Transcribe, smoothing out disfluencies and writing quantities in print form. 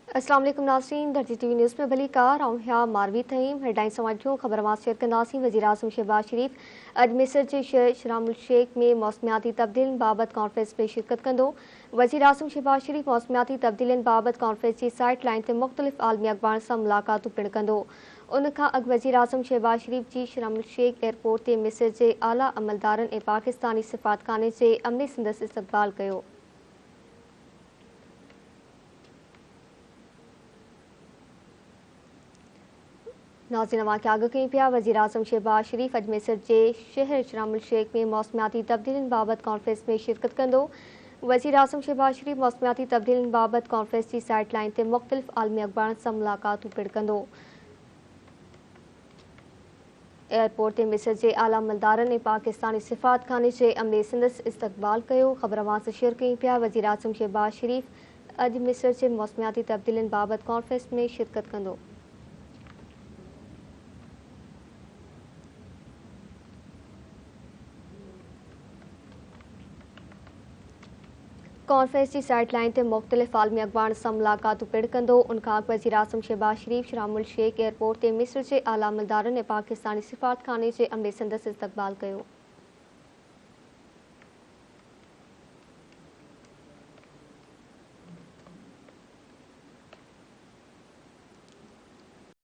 अस्सलाम वालेकुम नाज़रीन, धरती टीवी न्यूज़ में भली कार आऊं मारवी थईं हेडलाइन समाजों खबर मासियत कंदासीं। वज़ीर आज़म शहबाज शरीफ अॼु मिस्र जे शहर शर्म अल शेख में मौसमियाती तब्दीलियुनि बाबति कॉन्फ्रेंस में शिरकत कंदो। वज़ीर आज़म शहबाज शरीफ मौसमियाती तब्दीलियुनि बाबति कॉन्फ्रेंस जी साइट लाइन ते मुख़्तलिफ़ आलमी अख़बारनि सां मुलाक़ातूं पिणु कंदो। उन खां अॻु वज़ीर आज़म शहबाज शरीफ जी शर्म अल शेख एयरपोर्ट ते मिस्र जे आला अमलदारनि ऐं पाकिस्तानी सिफ़ारतखाने जे अमले संदसि इस्तक़बाल कयो। नाज़रीन अवां खे आगाह कयूं पिया। वज़ीर आज़म शहबाज शरीफ अॼु मिस्र जे शहर शर्म अल शेख में मौसमियाती तब्दीलियुनि बाबति कॉन्फ्रेंस में शिरकत कंदो। वज़ीर आज़म शहबाज शरीफ मौसमियाती तब्दीलियुनि बाबति कॉन्फ्रेंस जी साइट लाइन ते मुख़्तलिफ़ आलमी अख़बारनि सां मुलाक़ातूं पिणु कंदो। एयरपोर्ट ते मिस्र जे आला अमलदारनि ऐं पाकिस्तानी सिफ़ारतखाने जे अमले संदसि इस्तक़बाल कयो। ख़बर अवां सां शेयर कयूं पिया। वज़ीर आज़म शहबाज शरीफ अॼु मिस्र जे मौसमियाती तब्दीलियुनि बाबति कॉन्फ्रेंस में शिरकत कंदो। कॉन्फ्रेंस की साइट लाइन ते मुख़्तलिफ़ आलमी अख़बारनि सां मुलाक़ातूं पिणु कंदो। उन खां अॻु वज़ीर आज़म शहबाज शरीफ शर्म अल शेख एयरपोर्ट ते मिस्र जे आला अमलदारनि ऐं पाकिस्तानी सिफ़ारतखाने जे अमले संदसि इस्तक़बाल कयो।